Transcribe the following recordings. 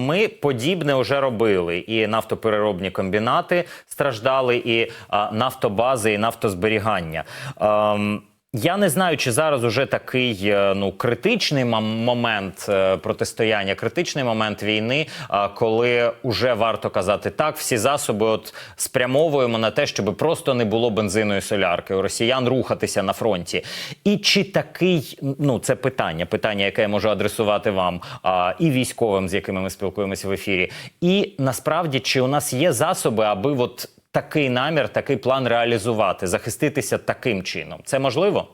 ми подібне вже робили. І нафтопереробні комбінати страждали, і нафтобази, і нафтозберігання. Я не знаю, чи зараз уже такий критичний момент протистояння, критичний момент війни, коли вже варто казати так, всі засоби спрямовуємо на те, щоб просто не було бензину і солярки, у росіян рухатися на фронті. І чи такий, це питання, яке я можу адресувати вам і військовим, з якими ми спілкуємося в ефірі, і насправді, чи у нас є засоби, аби такий намір, такий план реалізувати, захиститися таким чином? Це можливо?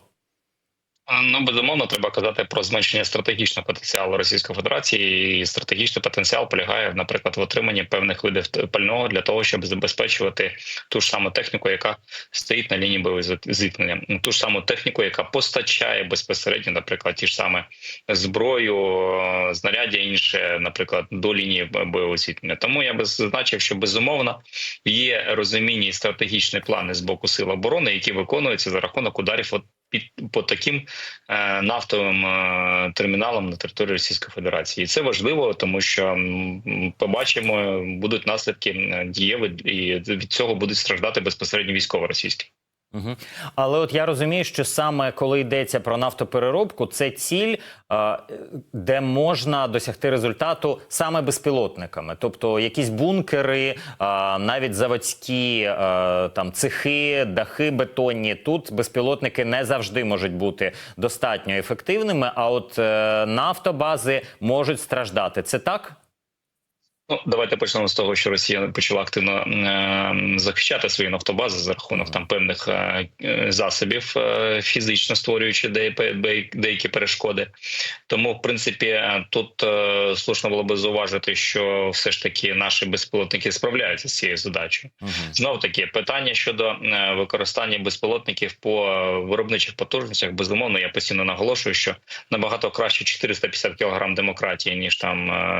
Безумовно, треба казати про зменшення стратегічного потенціалу Російської Федерації. І стратегічний потенціал полягає, наприклад, в отриманні певних видів пального для того, щоб забезпечувати ту ж саму техніку, яка стоїть на лінії бойового зіткнення. Ту ж саму техніку, яка постачає безпосередньо, наприклад, ті ж саме зброю, знаряддя інше, наприклад, до лінії бойового зіткнення. Тому я би зазначив, що безумовно є розуміння і стратегічні плани з боку сил оборони, які виконуються за рахунок ударів по таким нафтовим терміналам на території Російської Федерації. І це важливо, тому що побачимо, будуть наслідки дієві, і від цього будуть страждати безпосередньо військово російські. Угу. Але я розумію, що саме коли йдеться про нафтопереробку, це ціль, де можна досягти результату саме безпілотниками. Тобто якісь бункери, навіть заводські цехи, дахи бетонні. Тут безпілотники не завжди можуть бути достатньо ефективними, а нафтобази можуть страждати. Це так? Давайте почнемо з того, що Росія почала активно захищати свої нафтобази за рахунок певних засобів, фізично створюючи деякі перешкоди. Тому, в принципі, тут слушно було би зауважити, що все ж таки наші безпілотники справляються з цією задачею. Знов-таки, питання щодо використання безпілотників по виробничих потужностях, безумовно, я постійно наголошую, що набагато краще 450 кг демократії, ніж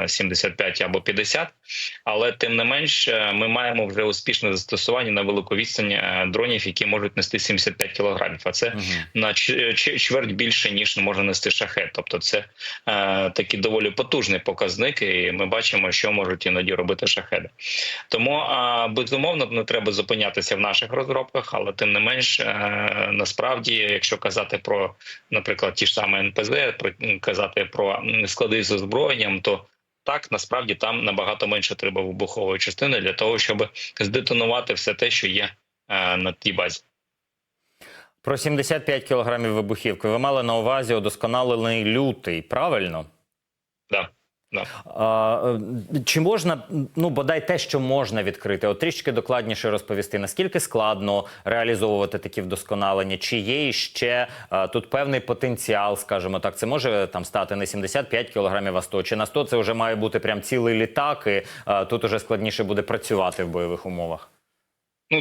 75 або 50. Але тим не менш ми маємо вже успішне застосування на велику відстань дронів, які можуть нести 75 кілограмів. А це на чверть більше, ніж може нести шахет. Тобто це такий доволі потужний показник, і ми бачимо, що можуть іноді робити шахеди. Тому, безумовно, не треба зупинятися в наших розробках, але тим не менш, насправді, якщо казати про, наприклад, ті ж самі НПЗ, казати про склади з озброєнням, то так, насправді там набагато менше треба вибухової частини для того, щоб здетонувати все те, що є на тій базі. Про 75 кілограмів вибухівки ви мали на увазі удосконалений лютий, правильно? Так. Да. Чи можна, бодай те, що можна відкрити, трішки докладніше розповісти, наскільки складно реалізовувати такі вдосконалення, чи є ще тут певний потенціал, скажімо так, це може стати не 75 кілограмів, а 100, чи на 100 це вже має бути прям цілий літак, і тут уже складніше буде працювати в бойових умовах?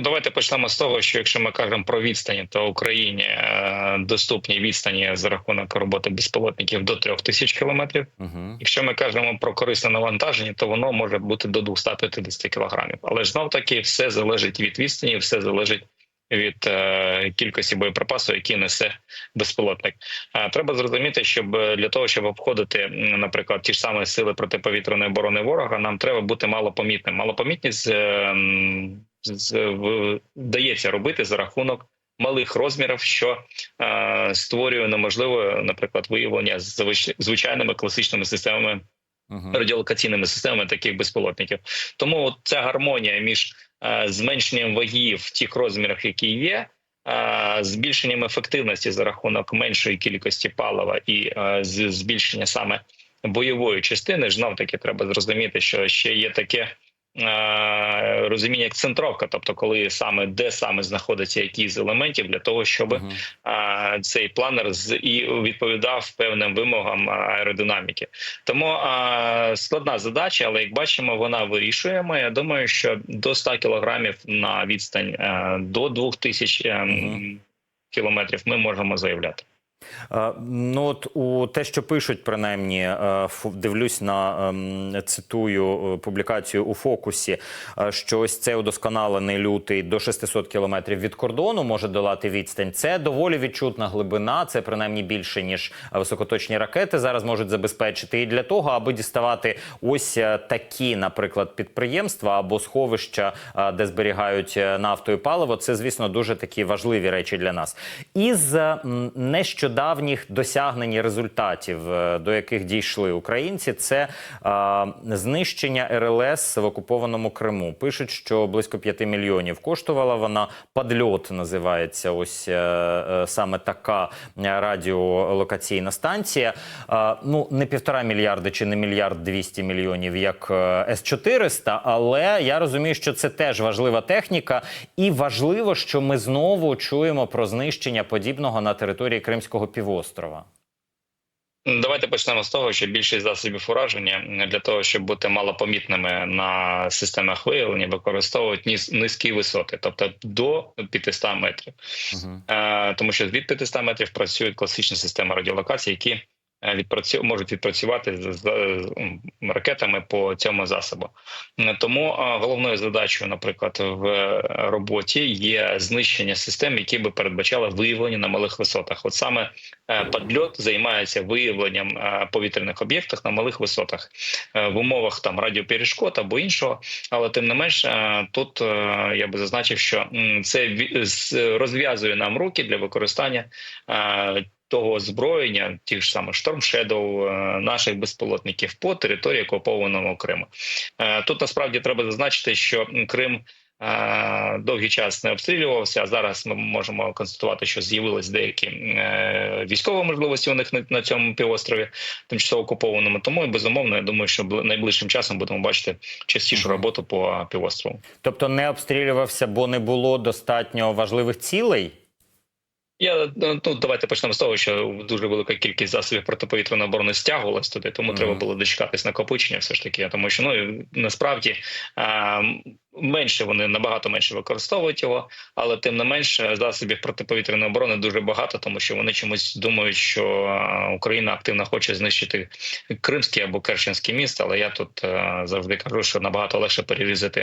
Давайте почнемо з того, що якщо ми кажемо про відстані, то Україні доступні відстані за рахунок роботи безпілотників до 3000 кілометрів. Якщо ми кажемо про корисне навантаження, то воно може бути до 250 кілограмів. Але ж знов-таки все залежить від відстані, все залежить від кількості боєприпасу, які несе безпілотник. Треба зрозуміти, щоб для того, щоб обходити, наприклад, ті ж самі сили протиповітряної оборони ворога, нам треба бути малопомітним. Малопомітність вдається робити за рахунок малих розмірів, що створює неможливе, наприклад, виявлення з звичайними класичними системами, радіолокаційними системами таких безпілотників. Тому ця гармонія між зменшенням ваги в тих розмірах, які є, збільшенням ефективності за рахунок меншої кількості палива і збільшення саме бойової частини, знов-таки треба зрозуміти, що ще є таке розуміння як центровка, тобто де саме знаходиться якийсь з елементів для того, щоб цей планер і відповідав певним вимогам аеродинаміки. Тому складна задача, але як бачимо, вона вирішуємо. Я думаю, що до 100 кілограмів на відстань до 2000 кілометрів ми можемо заявляти. Ну, от у те, що пишуть, принаймні, дивлюсь на, цитую публікацію у «Фокусі», що ось цей удосконалений лютий до 600 кілометрів від кордону може долати відстань. Це доволі відчутна глибина, це принаймні більше, ніж високоточні ракети зараз можуть забезпечити. І для того, аби діставати ось такі, наприклад, підприємства або сховища, де зберігають нафту і паливо, це, звісно, дуже такі важливі речі для нас. Із нещодавніх досягнень і результатів, до яких дійшли українці, це знищення РЛС в окупованому Криму. Пишуть, що близько 5 мільйонів коштувала вона. «Падльот» називається ось саме така радіолокаційна станція. Ну, не 1,5 мільярда чи не 1,2 мільярда, як С-400, але я розумію, що це теж важлива техніка. І важливо, що ми знову чуємо про знищення подібного на території Кримського півострова. Давайте почнемо з того, що більшість засобів ураження для того, щоб бути малопомітними на системах виявлення, використовують низькі висоти, тобто до 500 метрів. Тому що від 500 метрів працюють класичні системи радіолокації, які можуть відпрацювати з ракетами по цьому засобу. Тому головною задачею, наприклад, в роботі є знищення систем, які би передбачали виявлення на малих висотах. От саме «Падльот» займається виявленням повітряних об'єктів на малих висотах в умовах там радіоперешкод або іншого. Але тим не менш, тут я би зазначив, що це розв'язує нам руки для використання того озброєння, тих ж самих «Шторм Шедоу», наших безпілотників по території окупованого Криму. Тут насправді треба зазначити, що Крим довгий час не обстрілювався, а зараз ми можемо констатувати, що з'явились деякі військові можливості у них на цьому півострові, тимчасово окупованому. Тому, безумовно, я думаю, що найближчим часом будемо бачити частішу роботу по півострову. Тобто не обстрілювався, бо не було достатньо важливих цілей? Давайте почнемо з того, що дуже велика кількість засобів протиповітряної оборони стягувалась туди, тому треба було дочекатись накопичення все ж таки, тому що насправді набагато менше використовують його, але тим не менш засобів протиповітряної оборони дуже багато, тому що вони чомусь думають, що Україна активно хоче знищити Кримський або Керченський міст, але я тут завжди кажу, що набагато легше перерізати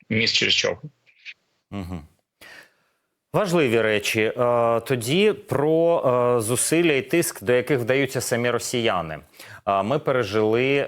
міст через човен. Важливі речі. Тоді про зусилля і тиск, до яких вдаються самі росіяни. Ми пережили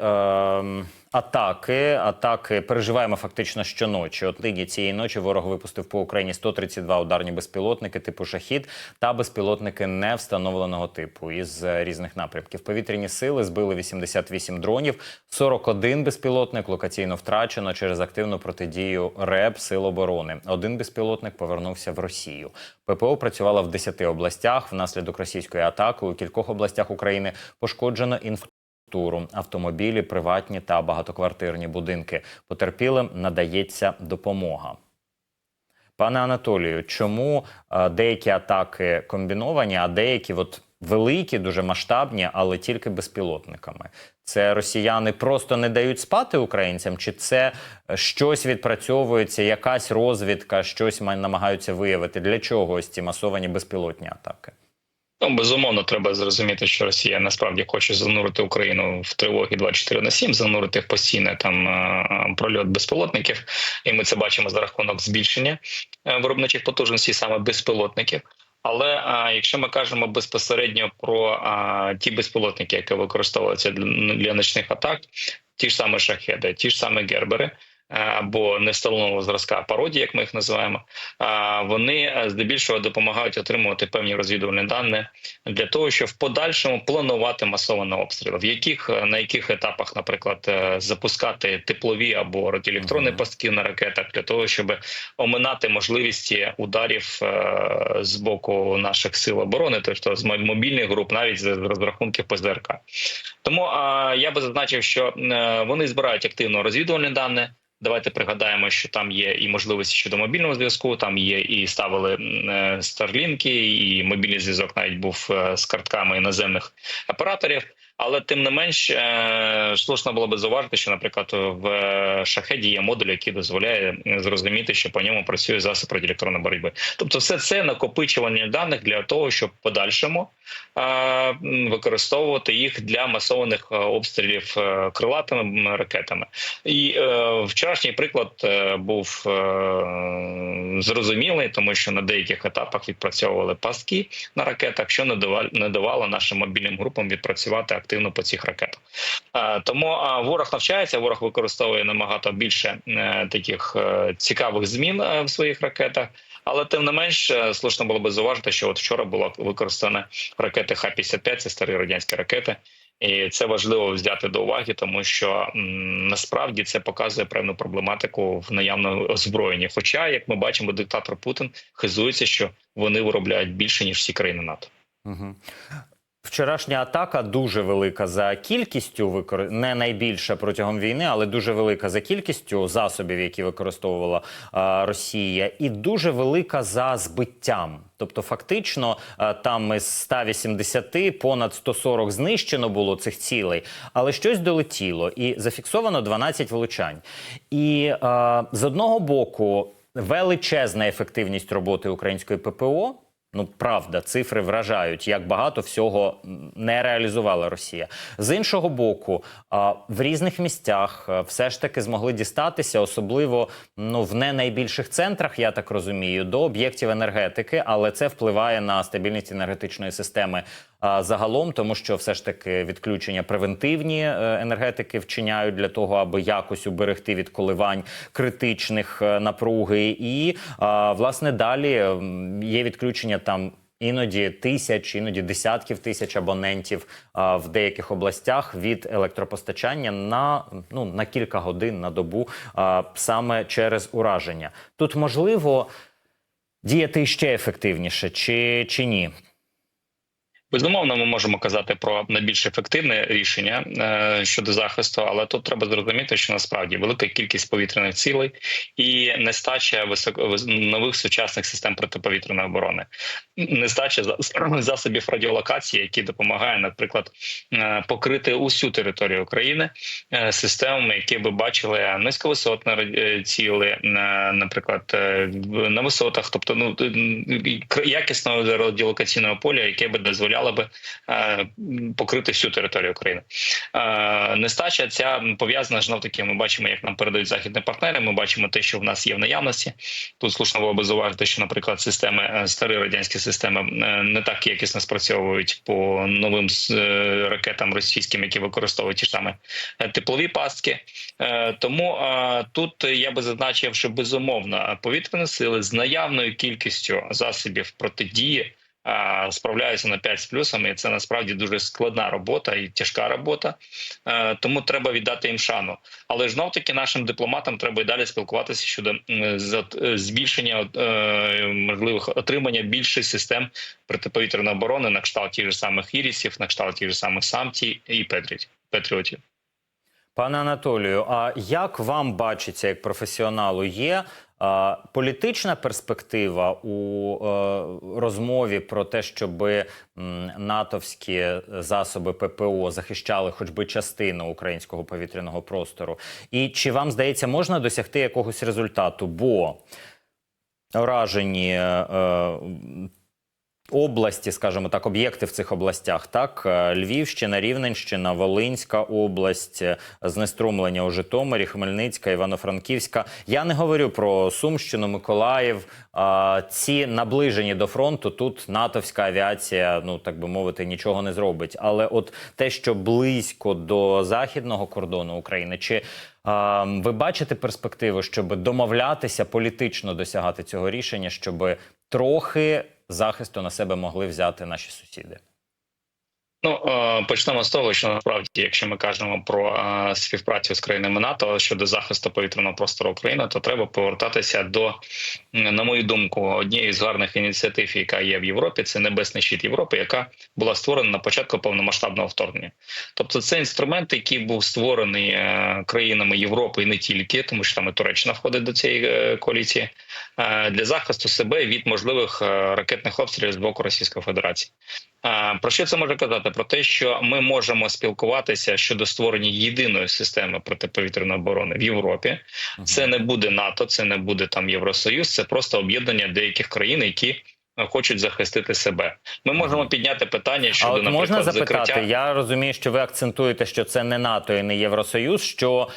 атаки переживаємо фактично щоночі. От нині цієї ночі ворог випустив по Україні 132 ударні безпілотники типу «Шахід» та безпілотники невстановленого типу із різних напрямків. Повітряні сили збили 88 дронів, 41 безпілотник локаційно втрачено через активну протидію РЕБ Сил оборони. Один безпілотник повернувся в Росію. ППО працювала в 10 областях. Внаслідок російської атаки у кількох областях України пошкоджено автомобілі, приватні та багатоквартирні будинки. Потерпілим надається допомога. Пане Анатолію, чому деякі атаки комбіновані, а деякі великі, дуже масштабні, але тільки безпілотниками? Це росіяни просто не дають спати українцям? Чи це щось відпрацьовується, якась розвідка, щось намагаються виявити? Для чого ось ці масовані безпілотні атаки? Безумовно, треба зрозуміти, що Росія насправді хоче занурити Україну в тривоги 24/7, занурити в постійне прольот безпілотників. І ми це бачимо за рахунок збільшення виробничих потужностей саме безпілотників. Але якщо ми кажемо безпосередньо про ті безпілотники, які використовуються для нічних атак, ті ж самі «Шахеди», ті ж самі «Гербери», або невстановленого зразка пародії, як ми їх називаємо, вони здебільшого допомагають отримувати певні розвідувальні дані для того, щоб в подальшому планувати масований обстріл. На яких етапах, наприклад, запускати теплові або радіоелектронні пастки на ракетах, для того, щоб оминати можливості ударів з боку наших сил оборони, тобто з мобільних груп, навіть з розрахунків ПЗРК. Тому я би зазначив, що вони збирають активно розвідувальні дані. Давайте пригадаємо, що там є і можливості щодо мобільного зв'язку, там є і ставили старлінки, і мобільний зв'язок навіть був з картками іноземних операторів. Але тим не менш, слушно було би зауважити, що, наприклад, в шахеді є модуль, який дозволяє зрозуміти, що по ньому працює засіб радіоелектронної боротьби. Тобто, все це накопичування даних для того, щоб в подальшому використовувати їх для масованих обстрілів крилатими ракетами. І вчорашній приклад був зрозумілий, тому що на деяких етапах відпрацьовували пастки на ракетах, що не давало нашим мобільним групам відпрацювати активно по цих ракетах. Тому ворог навчається, ворог використовує набагато більше таких цікавих змін в своїх ракетах. Але тим не менш, слушно було би зауважити, що от вчора була використана ракети Х-55, це старі радянські ракети. І це важливо взяти до уваги, тому що насправді це показує певну проблематику в наявному озброєнні. Хоча, як ми бачимо, диктатор Путін хизується, що вони виробляють більше, ніж всі країни НАТО. Угу. Вчорашня атака дуже велика за кількістю, не найбільша протягом війни, але дуже велика за кількістю засобів, які використовувала Росія, і дуже велика за збиттям. Тобто фактично там із 180 понад 140 знищено було цих цілей, але щось долетіло і зафіксовано 12 влучань. І з одного боку величезна ефективність роботи української ППО. Ну, правда, цифри вражають, як багато всього не реалізувала Росія. З іншого боку, в різних місцях все ж таки змогли дістатися, особливо в не найбільших центрах, я так розумію, до об'єктів енергетики, але це впливає на стабільність енергетичної системи загалом, тому що все ж таки відключення превентивні енергетики вчиняють для того, аби якось уберегти від коливань критичних напруги. І, власне, далі є відключення там іноді тисяч, іноді десятків тисяч абонентів в деяких областях від електропостачання на кілька годин, на добу, саме через ураження. Тут можливо діяти ще ефективніше чи ні? Безумовно, ми можемо казати про найбільш ефективне рішення щодо захисту, але тут треба зрозуміти, що насправді велика кількість повітряних цілей і нестача нових сучасних систем протиповітряної оборони, нестача засобів радіолокації, які допомагають, наприклад, покрити усю територію України системами, які би бачили низьковисотні цілі, наприклад, на висотах, тобто якісного радіолокаційного поля, яке би дозволяло би покрити всю територію України. Нестача ця пов'язана, знов таки, ми бачимо, як нам передають західні партнери, ми бачимо те, що в нас є в наявності. Тут слушно було би зауважити, що, наприклад, старі радянські системи не так якісно спрацьовують по новим ракетам російським, які використовують ті ж саме теплові пастки. Тому тут я би зазначив, що безумовно повітряні сили з наявною кількістю засобів протидії справляються на 5 з плюсами, і це насправді дуже складна робота і тяжка робота, тому треба віддати їм шану. Але ж знов-таки нашим дипломатам треба і далі спілкуватися щодо збільшення можливих отримання більше систем протиповітряної оборони на кшталт тих же самих «Ірісів», на кшталт тих же самих «Самті» і «Петріотів». Пане Анатолію, а як вам бачиться, як професіоналу, є політична перспектива у розмові про те, щоб натовські засоби ППО захищали хоч би частину українського повітряного простору? І чи вам здається, можна досягти якогось результату? Бо уражені області, скажімо так, об'єкти в цих областях, так? Львівщина, Рівненщина, Волинська область, знеструмлення у Житомирі, Хмельницька, Івано-Франківська. Я не говорю про Сумщину, Миколаїв. Ці наближені до фронту, тут натовська авіація, так би мовити, нічого не зробить. Але от те, що близько до західного кордону України, чи ви бачите перспективу, щоб домовлятися, політично досягати цього рішення, щоб трохи захисту на себе могли взяти наші сусіди? Почнемо з того, що насправді, якщо ми кажемо про співпрацю з країнами НАТО щодо захисту повітряного простору України, то треба повертатися до, на мою думку, однієї з гарних ініціатив, яка є в Європі, це Небесний щит Європи, яка була створена на початку повномасштабного вторгнення. Тобто це інструмент, який був створений країнами Європи і не тільки, тому що там і Туреччина входить до цієї коаліції, для захисту себе від можливих ракетних обстрілів з боку Російської Федерації. Про що це може казати? Про те, що ми можемо спілкуватися щодо створення єдиної системи протиповітряної оборони в Європі. Це не буде НАТО, це не буде там Євросоюз, це просто об'єднання деяких країн, які хочуть захистити себе. Ми можемо підняти питання щодо, А от наприклад, можна запитати, закриття. я розумію, що ви акцентуєте, що це не НАТО і не Євросоюз, що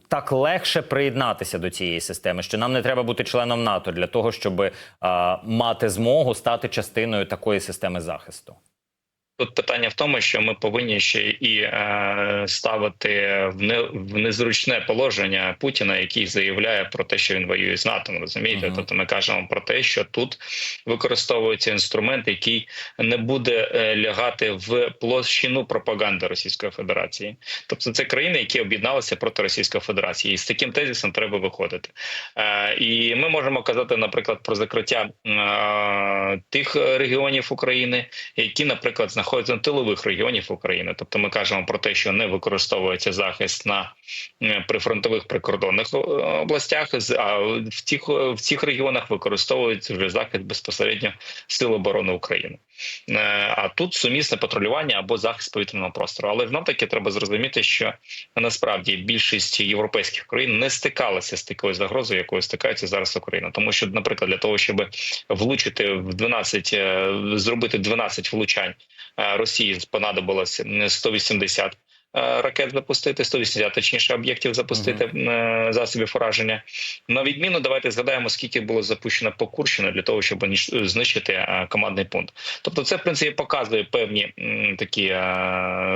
так легше приєднатися до цієї системи, що нам не треба бути членом НАТО для того, щоб мати змогу стати частиною такої системи захисту. Тут питання в тому, що ми повинні ще і ставити в незручне положення Путіна, який заявляє про те, що він воює з НАТО. Розумієте? Тобто ми кажемо про те, що тут використовується інструмент, який не буде лягати в площину пропаганди Російської Федерації. Тобто це країни, які об'єдналися проти Російської Федерації, і з таким тезисом треба виходити. І ми можемо казати, наприклад, про закриття тих регіонів України, які, наприклад, знаходяться на тилових регіонів України. Тобто ми кажемо про те, що не використовується захист на прифронтових прикордонних областях, а в цих регіонах використовується вже захист безпосередньо Сил оборони України. А тут сумісне патрулювання або захист повітряного простору. Але знов-таки треба зрозуміти, що насправді більшість європейських країн не стикалася з такою загрозою, якою стикається зараз Україна. Тому що, наприклад, для того, щоб влучити в 12, зробити 12 влучань, Росії понадобилось 180 ракет запустити, 180, точніше, об'єктів запустити, засобів ураження. На відміну, давайте згадаємо, скільки було запущено по Курщині для того, щоб знищити командний пункт. Тобто це, в принципі, показує певні такі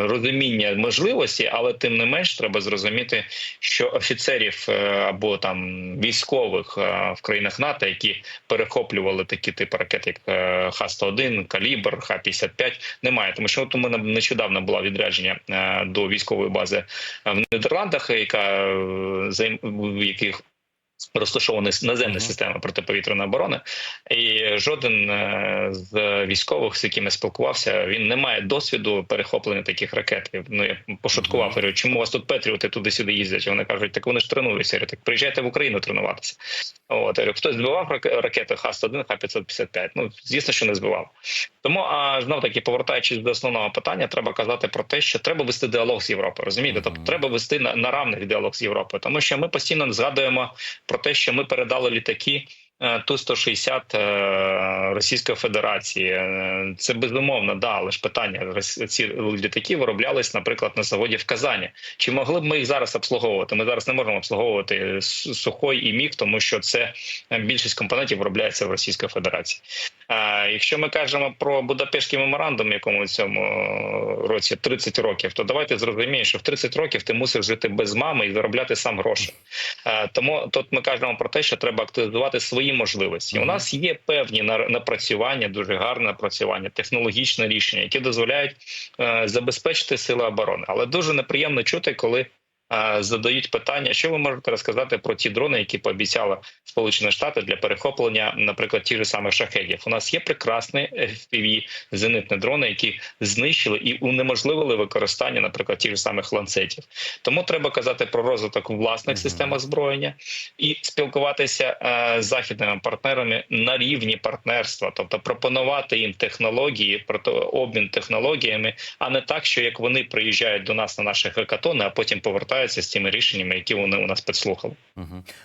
розуміння можливості, але тим не менш треба зрозуміти, що офіцерів або там військових в країнах НАТО, які перехоплювали такі типи ракет, як Х-101, Калібр, Х-55, немає. Тому що от у мене нещодавно було відрядження до військової бази в Нідерландах, в яких розташована наземна система протиповітряної оборони, і жоден з військових, з якими спілкувався, він не має досвіду перехоплення таких ракет. Ну, я пошуткував, говорю, чому у вас тут Петріоти туди-сюди їздять? І вони кажуть, так вони ж тренуються. Я говорю, так приїжджайте в Україну тренуватися. От, я говорю, хтось збивав ракети Х-101, Х-555? Ну, звісно, що не збивав. Тому, знов-таки, повертаючись до основного питання, треба казати про те, що треба вести діалог з Європою, розумієте? Тобто треба вести на равних діалог з Європою, тому що ми постійно згадуємо про те, що ми передали літаки Ту-160 Російської Федерації. Це безумовно, да, але ж питання, ці літаки вироблялись, наприклад, на заводі в Казані. Чи могли б ми їх зараз обслуговувати? Ми зараз не можемо обслуговувати Сухой і МіГ, тому що це більшість компонентів виробляється в Російській Федерації. Якщо ми кажемо про Будапештський меморандум, якому в цьому році 30 років, то давайте зрозуміємо, що в 30 років ти мусиш жити без мами і заробляти сам гроші. Тому тут ми кажемо про те, що треба активізувати свої можливості. У нас є певні напрацювання, дуже гарне напрацювання, технологічне рішення, які дозволяють забезпечити сили оборони. Але дуже неприємно чути, коли задають питання, що ви можете розказати про ті дрони, які пообіцяли Сполучені Штати для перехоплення, наприклад, ті ж самих шахедів. У нас є прекрасні FPV зенитні дрони, які знищили і унеможливили використання, наприклад, ті ж самих ланцетів. Тому треба казати про розвиток власних систем озброєння і спілкуватися з західними партнерами на рівні партнерства, тобто пропонувати їм технології, обмін технологіями, а не так, що як вони приїжджають до нас на наші хакатони, а потім повертаються з тими рішеннями, які вони у нас підслухали.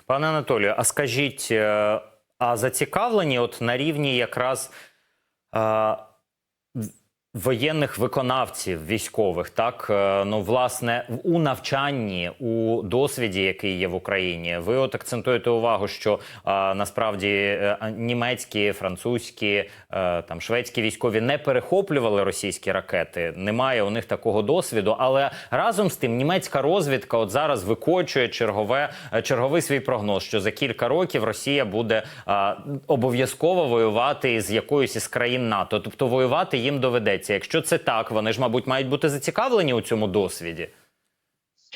Пане Анатолію, а скажіть, а зацікавлені от на рівні якраз воєнних виконавців, військових, так, ну, власне, у навчанні, у досвіді, який є в Україні, ви от акцентуєте увагу, що насправді німецькі, французькі, там, шведські військові не перехоплювали російські ракети, немає у них такого досвіду, але разом з тим німецька розвідка от зараз викочує черговий свій прогноз, що за кілька років Росія буде обов'язково воювати з якоюсь із країн НАТО, тобто воювати їм доведеться. Якщо це так, вони ж, мабуть, мають бути зацікавлені у цьому досвіді.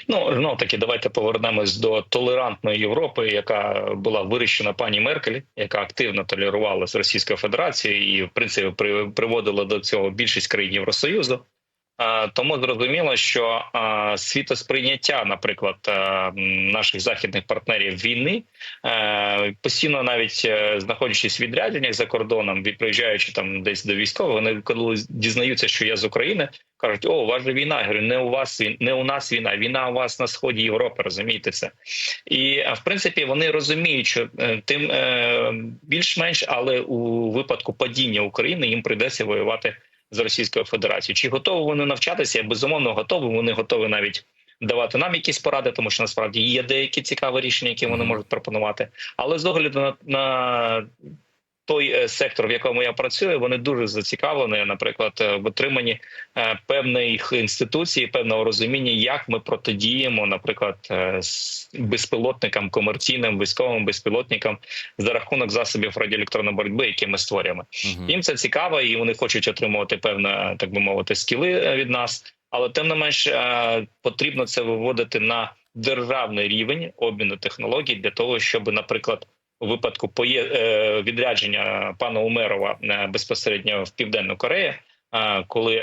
Ну, знов таки, давайте повернемось до толерантної Європи, яка була вирощена пані Меркель, яка активно толерувала з Російською Федерацією і, в принципі, приводила до цього більшість країн Євросоюзу. Тому зрозуміло, що світосприйняття, наприклад, наших західних партнерів війни, постійно навіть знаходячись в відрядженнях за кордоном, приїжджаючи там десь до військових, вони коли дізнаються, що я з України, кажуть: о, у вас же війна. Я говорю, не у вас, не у нас війна, війна у вас на сході Європи, розумієте це? І в принципі вони розуміють, що тим більш-менш, але у випадку падіння України їм прийдеться воювати з Російською Федерацією. Чи готові вони навчатися? Безумовно, готові. Вони готові навіть давати нам якісь поради, тому що насправді є деякі цікаві рішення, які вони можуть пропонувати. Але з огляду на той сектор, в якому я працюю, вони дуже зацікавлені, наприклад, в отриманні певних інституцій, певного розуміння, як ми протидіємо, наприклад, безпілотникам, комерційним, військовим безпілотникам за рахунок засобів радіоелектронної боротьби, які ми створюємо. Їм це цікаво, і вони хочуть отримувати певне, так би мовити, скіли від нас. Але тим не менш потрібно це виводити на державний рівень обміну технологій для того, щоб, наприклад, у випадку відрядження пана Умерова безпосередньо в Південну Корею, коли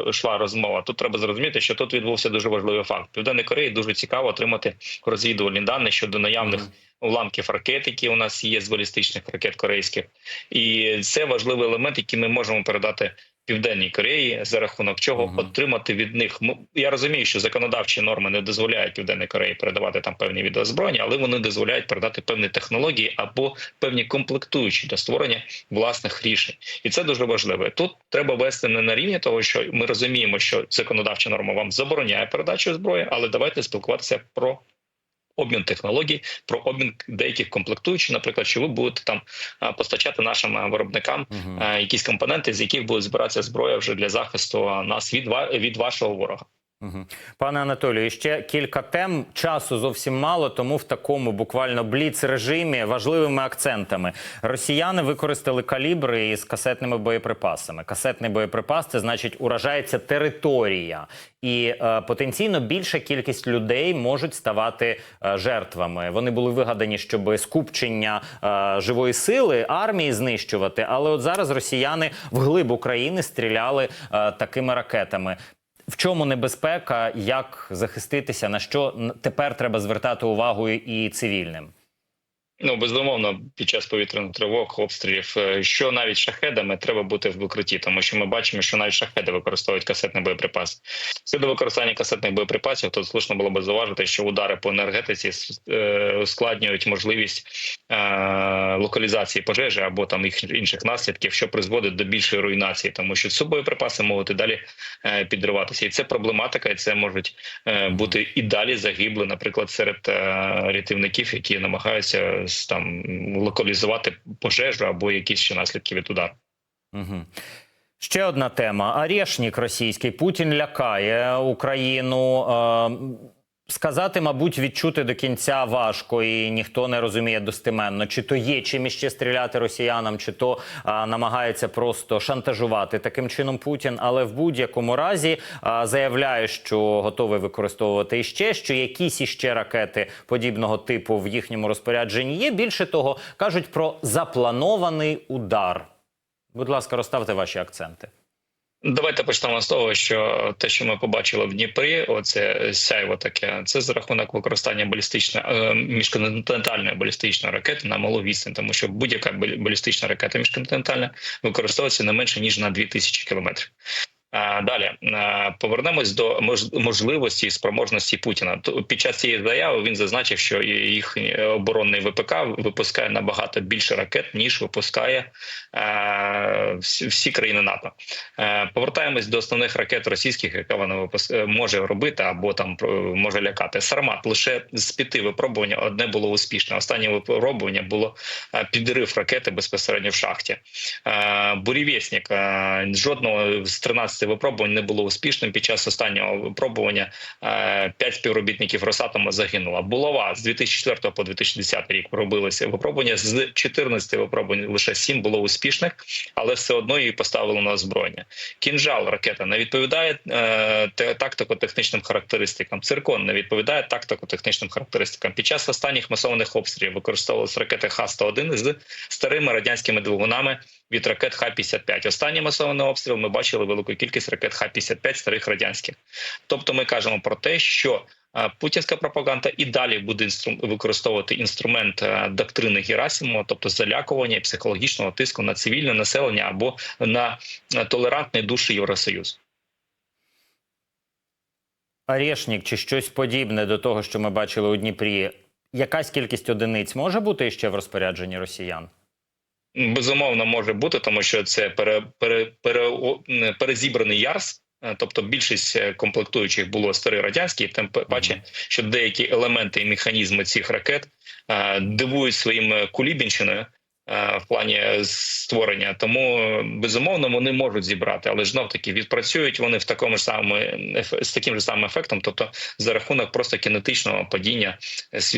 йшла розмова, тут треба зрозуміти, що тут відбувся дуже важливий факт. Південній Кореї дуже цікаво отримати розвідувальні дані щодо наявних уламків ракет, які у нас є з балістичних ракет корейських. І це важливий елемент, який ми можемо передати Південній Кореї, за рахунок чого отримати від них. Я розумію, що законодавчі норми не дозволяють Південній Кореї передавати там певні види озброєння, але вони дозволяють передати певні технології або певні комплектуючі для створення власних рішень. І це дуже важливо. Тут треба вести не на рівні того, що ми розуміємо, що законодавча норма вам забороняє передачу зброї, але давайте спілкуватися про обмін технологій, про обмін деяких комплектуючих, наприклад, що ви будете там постачати нашим виробникам якісь компоненти, з яких буде збиратися зброя вже для захисту нас від вашого ворога. Пане Анатолію, ще кілька тем. Часу зовсім мало, тому в такому буквально бліц-режимі важливими акцентами. Росіяни використали калібри із касетними боєприпасами. Касетний боєприпас – це значить уражається територія. І потенційно більша кількість людей можуть ставати жертвами. Вони були вигадані, щоб скупчення живої сили, армії знищувати. Але от зараз росіяни вглиб України стріляли такими ракетами. В чому небезпека, як захиститися, на що тепер треба звертати увагу і цивільним? Безумовно, під час повітряних тривог, обстрілів, що навіть шахедами, треба бути в укритті, тому що ми бачимо, що навіть шахеди використовують касетний боєприпас. Щодо використання касетних боєприпасів, то слушно було б зауважити, що удари по енергетиці ускладнюють можливість локалізації пожежі або там їх інших наслідків, що призводить до більшої руйнації, тому що ці боєприпаси можуть і далі підриватися. І це проблематика, і це можуть бути і далі загибли, наприклад, серед рятівників, які намагаються там локалізувати пожежу або якісь ще наслідки від удару. Ще одна тема. Орешник російський. Путін лякає Україну. Сказати, мабуть, відчути до кінця важко, і ніхто не розуміє достеменно, чи то є чим іще стріляти росіянам, чи то намагається просто шантажувати таким чином Путін. Але в будь-якому разі заявляє, що готовий використовувати іще, що якісь іще ракети подібного типу в їхньому розпорядженні є. Більше того, кажуть про запланований удар. Будь ласка, розставте ваші акценти. Давайте почнемо з того, що те, що ми побачили в Дніпрі, оце сяйво таке, це за рахунок використання міжконтинентальної балістичної ракети на малу відстань, тому що будь-яка балістична ракета міжконтинентальна використовується не менше, ніж на 2000 кілометрів. Далі повернемось до можливості і спроможності Путіна. Під час цієї заяви він зазначив, що їхній оборонний ВПК випускає набагато більше ракет, ніж випускає всі країни НАТО. Повертаємось до основних ракет російських, яка вона може робити або там може лякати. Сармат. Лише з 5 випробувань одне було успішне. Останнє випробування було підрив ракети безпосередньо в шахті. Буревестник. Жодного з 13 випробувань не було успішним. Під час останнього випробування 5 співробітників Росатому загинуло. Булава з 2004 по 2010 рік робилися випробування. З 14 випробувань лише 7 було успішних, але все одно її поставили на озброєння. Кінжал ракета не відповідає тактико-технічним характеристикам. Циркон не відповідає тактико-технічним характеристикам. Під час останніх масованих обстрілів використовувалися ракети Х-101 з старими радянськими двигунами від ракет Х-55. Останній масований обстріл ми бачили велику кількість ракет Х-55 старих радянських. Тобто ми кажемо про те, що путінська пропаганда і далі буде використовувати інструмент доктрини Герасимова, тобто залякування і психологічного тиску на цивільне населення або на толерантні душі Євросоюзу. Орешник чи щось подібне до того, що ми бачили у Дніпрі, якась кількість одиниць може бути ще в розпорядженні росіян? Безумовно, може бути, тому що це перезібраний ЯРС. Тобто більшість комплектуючих було старі радянські, тим паче, що деякі елементи і механізми цих ракет дивують своїм кулібінщиною в плані створення. Тому, безумовно, вони можуть зібрати, але знов-таки відпрацюють вони в такому ж з таким же самим ефектом, тобто за рахунок просто кінетичного падіння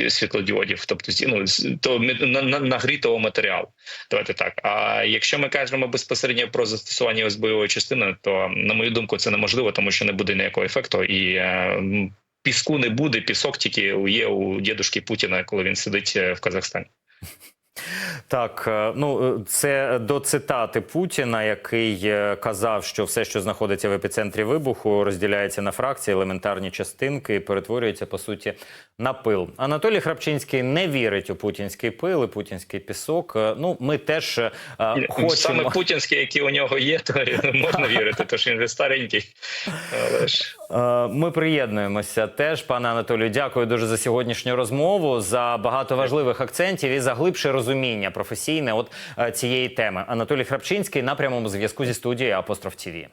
світлодіодів, тобто нагрітого матеріалу. Давайте так. А якщо ми кажемо безпосередньо про застосування бойової частини, то, на мою думку, це неможливо, тому що не буде ніякого ефекту і піску не буде, пісок тільки є у дідушки Путіна, коли він сидить в Казахстані. Так, ну це до цитати Путіна, який казав, що все, що знаходиться в епіцентрі вибуху, розділяється на фракції, елементарні частинки і перетворюється, по суті, на пил. Анатолій Храпчинський не вірить у путінський пил і путінський пісок. Ну, ми теж хочемо... Саме путінський, який у нього є, то можна вірити, тому що він вже старенький. Але ж... Ми приєднуємося теж, пане Анатолію. Дякую дуже за сьогоднішню розмову, за багато важливих акцентів і за глибше розуміння професійне цієї теми. Анатолій Храпчинський на прямому зв'язку зі студією Апостроф ТІВІ.